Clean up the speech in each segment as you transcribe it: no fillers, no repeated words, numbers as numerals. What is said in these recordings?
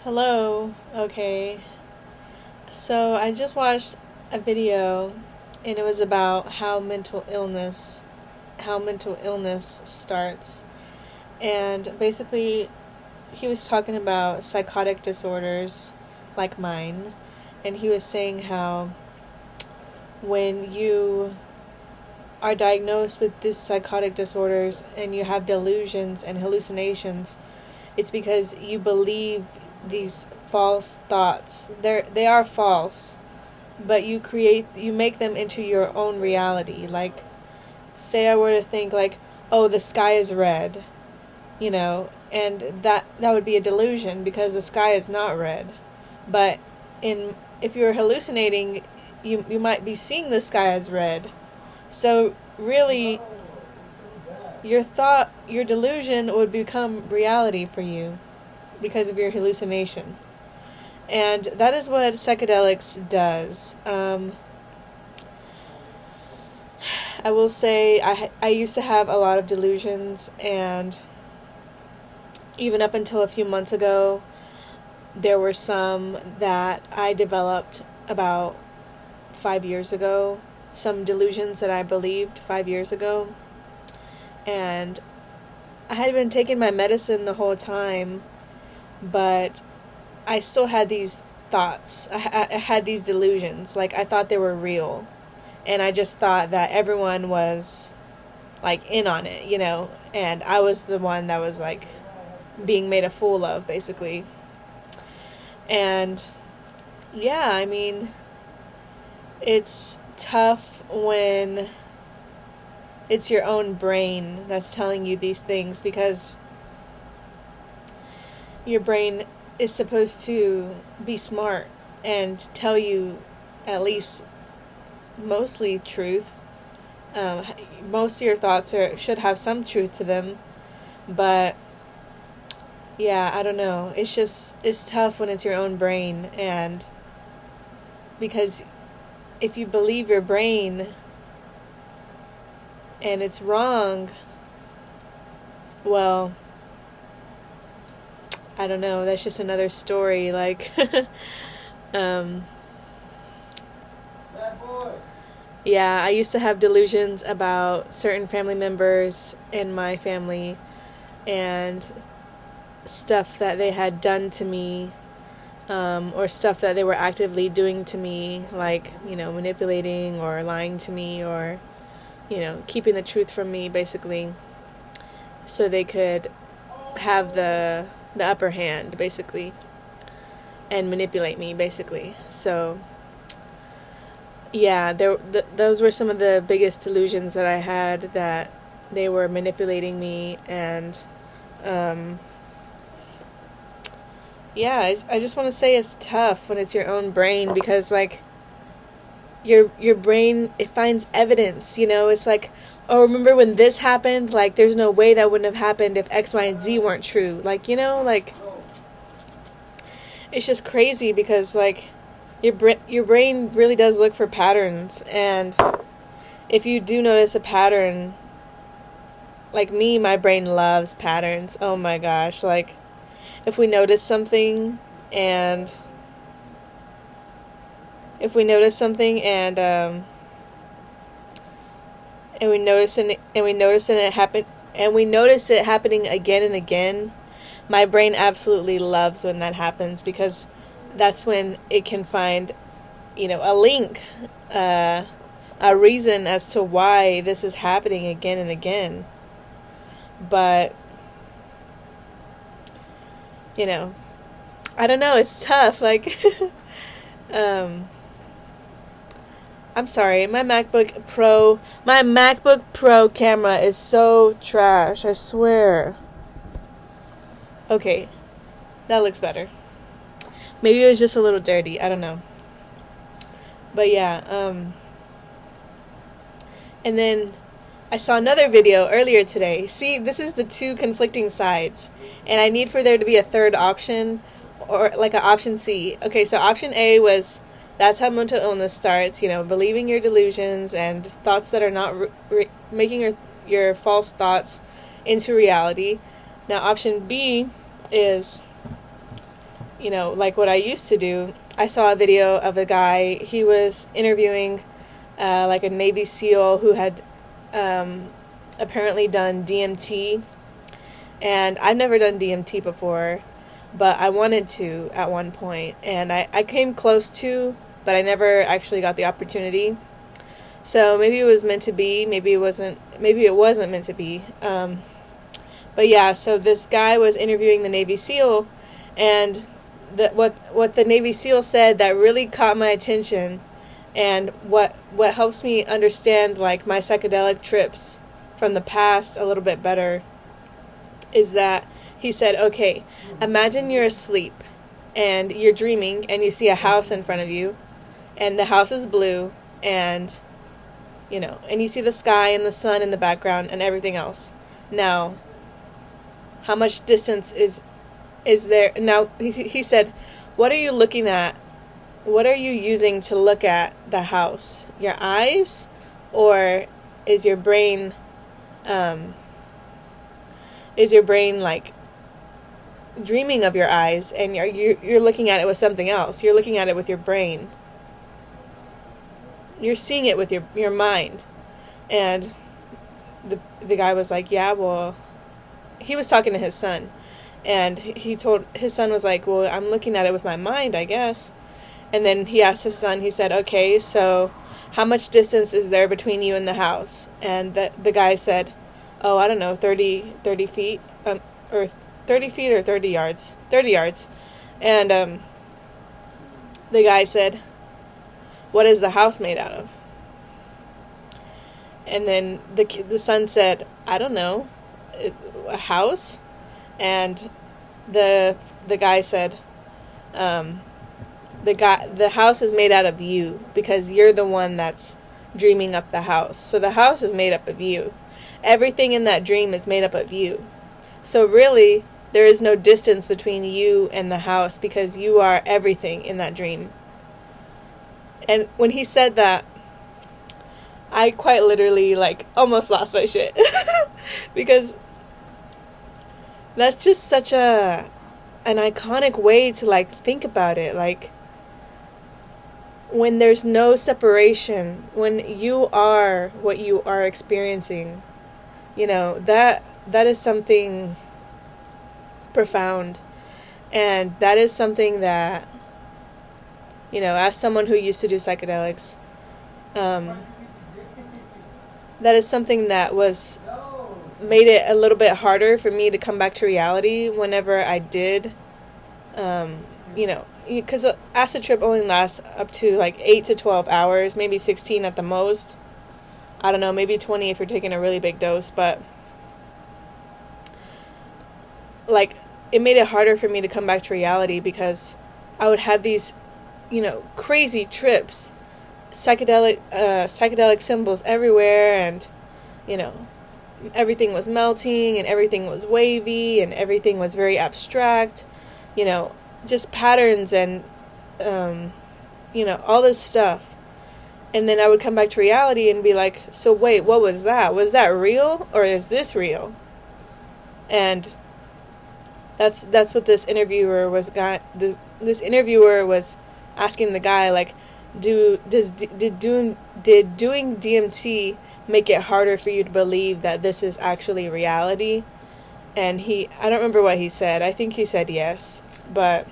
Hello. Okay. So I just watched a video and it was about how mental illness starts. And basically he was talking about psychotic disorders like mine, and he was saying how when you are diagnosed with these psychotic disorders and you have delusions and hallucinations, it's because you believe these false thoughts. They are false, but you make them into your own reality. Like, say I were to think like, oh, the sky is red, and that would be a delusion because the sky is not red. But in if you're hallucinating, you might be seeing the sky as red. So really, your delusion would become reality for you because of your hallucination. And that is what psychedelics does. I will say I used to have a lot of delusions, and even up until a few months ago, there were some that I developed about 5 years ago. Some delusions that I believed 5 years ago. And I had been taking my medicine the whole time, but I still had these thoughts. I had these delusions. Like, I thought they were real. And I just thought that everyone was, like, in on it, And I was the one that was, like, being made a fool of, basically. And, yeah, I mean, it's tough when it's your own brain that's telling you these things, because your brain is supposed to be smart and tell you at least mostly truth. Most of your thoughts should have some truth to them, but yeah, I don't know. It's tough when it's your own brain, and because if you believe your brain and it's wrong, well, I don't know. That's just another story. Like, um, yeah, I used to have delusions about certain family members in my family and stuff that they had done to me, or stuff that they were actively doing to me, like, manipulating or lying to me, or, keeping the truth from me, basically, so they could have the upper hand, basically, and manipulate me, basically. So yeah, those were some of the biggest delusions that I had, that they were manipulating me. And yeah, I just want to say it's tough when it's your own brain, because, like, your brain, it finds evidence, it's like, oh, remember when this happened? Like, there's no way that wouldn't have happened if X, Y, and Z weren't true. Like, like, it's just crazy, because, like, your brain really does look for patterns. And if you do notice a pattern, like me, my brain loves patterns. Oh my gosh. Like, if we notice something and and we notice it happening again and again, my brain absolutely loves when that happens, because that's when it can find, a link, a reason as to why this is happening again and again. But, I don't know, it's tough. Like, I'm sorry, my MacBook Pro camera is so trash, I swear. Okay, that looks better. Maybe it was just a little dirty, I don't know. But yeah, and then I saw another video earlier today. See, this is the two conflicting sides, and I need for there to be a third option, or like an option C. Okay, so option A was, that's how mental illness starts, believing your delusions and thoughts that are not making your false thoughts into reality. Now, option B is like what I used to do. I saw a video of a guy, he was interviewing like a Navy SEAL who had apparently done DMT. And I've never done DMT before, but I wanted to at one point. And I came close to, but I never actually got the opportunity. So maybe it was meant to be, maybe it wasn't meant to be. But yeah, so this guy was interviewing the Navy SEAL, and what the Navy SEAL said that really caught my attention, and what helps me understand like my psychedelic trips from the past a little bit better, is that he said, okay, imagine you're asleep and you're dreaming and you see a house in front of you, and the house is blue, and and you see the sky and the sun in the background and everything else. Now, how much distance is there? Now, he said, what are you looking at? What are you using to look at the house? Your eyes? Or is your brain like dreaming of your eyes, and you're looking at it with something else? You're looking at it with your brain. You're seeing it with your mind. And the guy was like, yeah, well, he was talking to his son, and he told his son, was like, well, I'm looking at it with my mind, I guess. And then he asked his son, he said, okay, so how much distance is there between you and the house? And the guy said, oh, I don't know, 30 feet, or 30 feet or 30 yards, 30 yards. And the guy said, what is the house made out of? And then the son said, I don't know, a house? And the guy said, the house is made out of you, because you're the one that's dreaming up the house. So the house is made up of you. Everything in that dream is made up of you. So really, there is no distance between you and the house, because you are everything in that dream. And when he said that, I quite literally almost lost my shit. Because that's just such an iconic way to think about it. When there's no separation, when you are what you are experiencing, that is something profound. And that is something that, as someone who used to do psychedelics, that is something that made it a little bit harder for me to come back to reality whenever I did, because an acid trip only lasts up to 8 to 12 hours, maybe 16 at the most. I don't know, maybe 20 if you're taking a really big dose, but it made it harder for me to come back to reality, because I would have these crazy trips, psychedelic symbols everywhere, and everything was melting, and everything was wavy, and everything was very abstract, just patterns, and all this stuff. And then I would come back to reality and be like, so wait, what was that? Was that real, or is this real? And that's what this interviewer was asking the guy, did doing DMT make it harder for you to believe that this is actually reality? And I don't remember what he said. I think he said yes. But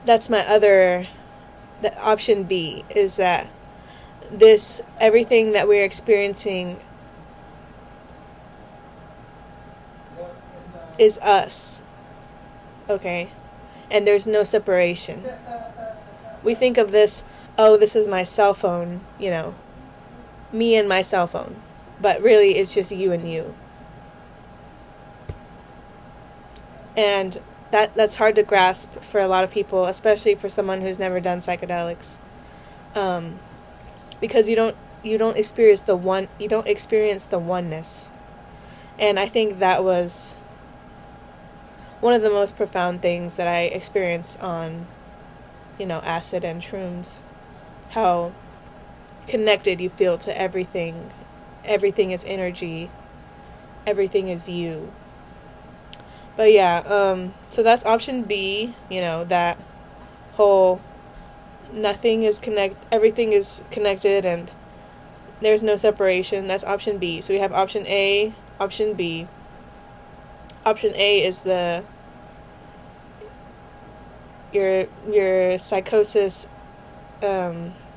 that's the option B, is that everything that we're experiencing is us. Okay? And there's no separation. We think of this, oh, this is my cell phone, me and my cell phone. But really, it's just you and you. And that's hard to grasp for a lot of people, especially for someone who's never done psychedelics. Because you don't experience the oneness. And I think that was one of the most profound things that I experienced on, acid and shrooms. How connected you feel to everything. Everything is energy. Everything is you. But yeah, so that's option B, that whole everything is connected and there's no separation. That's option B. So we have option A, option B. Option A is your psychosis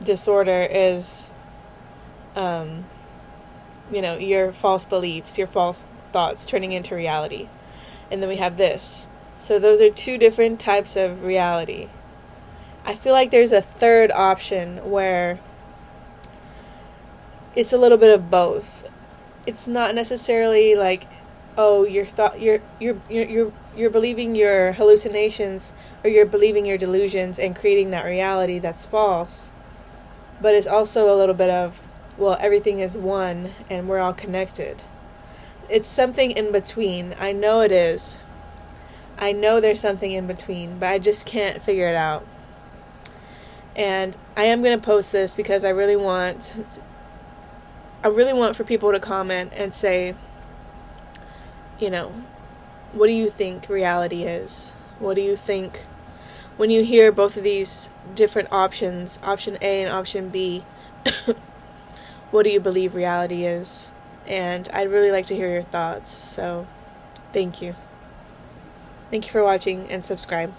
disorder is your false beliefs, your false thoughts turning into reality. And then we have this. So those are two different types of reality. I feel like there's a third option where it's a little bit of both. It's not necessarily like, oh, you're believing your hallucinations, or you're believing your delusions and creating that reality that's false. But it's also a little bit of, well, everything is one and we're all connected. It's something in between. I know it is. I know there's something in between, but I just can't figure it out. And I am going to post this because I really want for people to comment and say, what do you think reality is? What do you think when you hear both of these different options, option A and option B? What do you believe reality is? And I'd really like to hear your thoughts. So, thank you. Thank you for watching, and subscribe.